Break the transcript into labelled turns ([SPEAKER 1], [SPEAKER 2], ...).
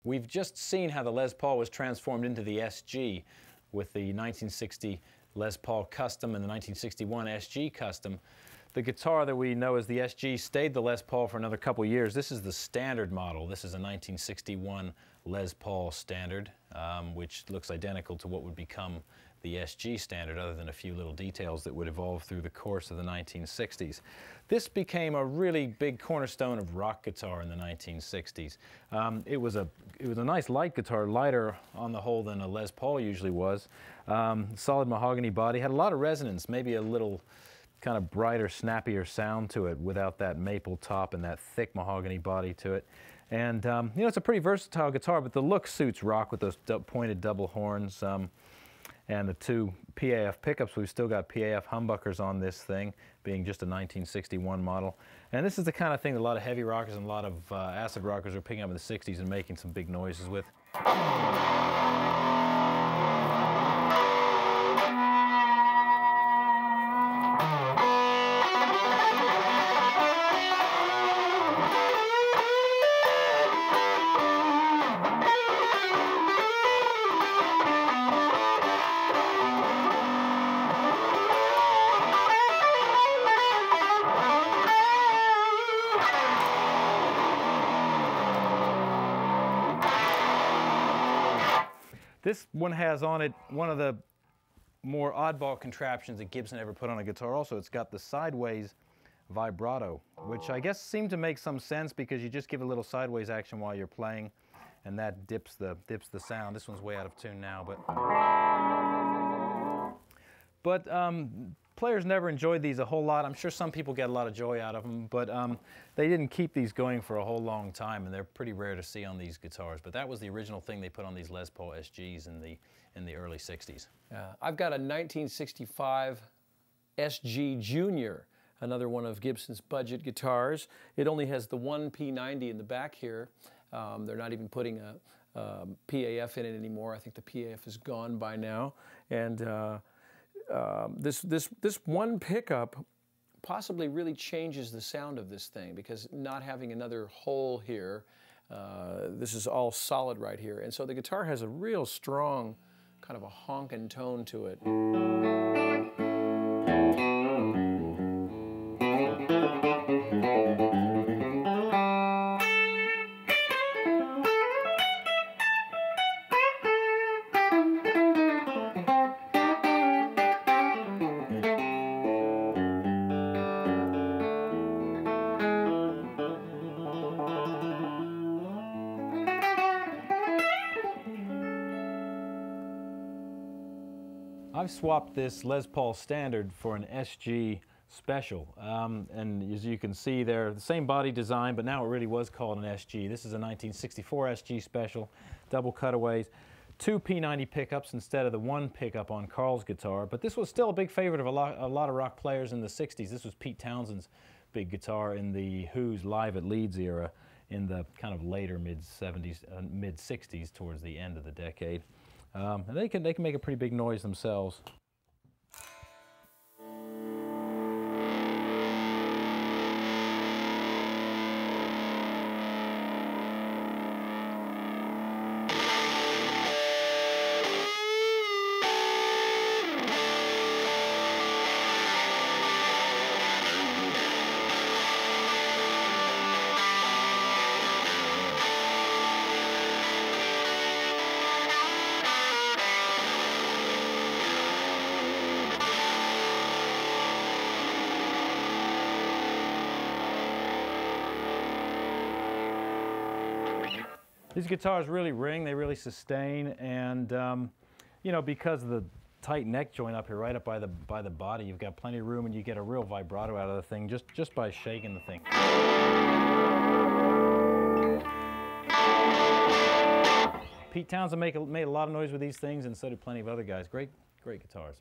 [SPEAKER 1] We've just seen how the Les Paul was transformed into the SG with the 1960 Les Paul Custom and the 1961 SG Custom. The guitar that we know as the SG stayed the Les Paul for another couple years. This is the standard model. This is a 1961 Les Paul standard, which looks identical to what would become the SG standard, other than a few little details that would evolve through the course of the 1960s. This became a really big cornerstone of rock guitar in the 1960s. It was a nice light guitar, lighter on the whole than a Les Paul usually was. Solid mahogany body, had a lot of resonance, maybe a little kind of brighter, snappier sound to it without that maple top and that thick mahogany body to it. And you know, it's a pretty versatile guitar, but the look suits rock with those pointed double horns. And the two PAF pickups. We've still got PAF humbuckers on this thing, being just a 1961 model. And this is the kind of thing that a lot of heavy rockers and a lot of acid rockers are picking up in the 60s and making some big noises with. This one has on it one of the more oddball contraptions that Gibson ever put on a guitar also. It's got the sideways vibrato, which I guess seemed to make some sense because you just give a little sideways action while you're playing and that dips the sound. This one's way out of tune now, but players never enjoyed these a whole lot. I'm sure some people get a lot of joy out of them, but they didn't keep these going for a whole long time, and they're pretty rare to see on these guitars. But that was the original thing they put on these Les Paul SGs in the early 60s.
[SPEAKER 2] I've got a 1965 SG Junior, another one of Gibson's budget guitars. It only has the one P90 in the back here. They're not even putting a PAF in it anymore. I think the PAF is gone by now. And this one pickup possibly really changes the sound of this thing, because not having another hole here, this is all solid right here, and so the guitar has a real strong kind of a honkin' tone to it.
[SPEAKER 1] I've swapped this Les Paul Standard for an SG Special, and as you can see, they're the same body design, but now it really was called an SG. This is a 1964 SG Special, double cutaways, two P90 pickups instead of the one pickup on Carl's guitar, but this was still a big favorite of a lot of rock players in the 60s. This was Pete Townshend's big guitar in the Who's Live at Leeds era in the kind of later mid-70s, mid-60s towards the end of the decade. And they can make a pretty big noise themselves. These guitars really ring, they really sustain, and you know, because of the tight neck joint up here, right up by the body, you've got plenty of room, and you get a real vibrato out of the thing just by shaking the thing. Pete Townsend made a lot of noise with these things, and so did plenty of other guys. Great guitars.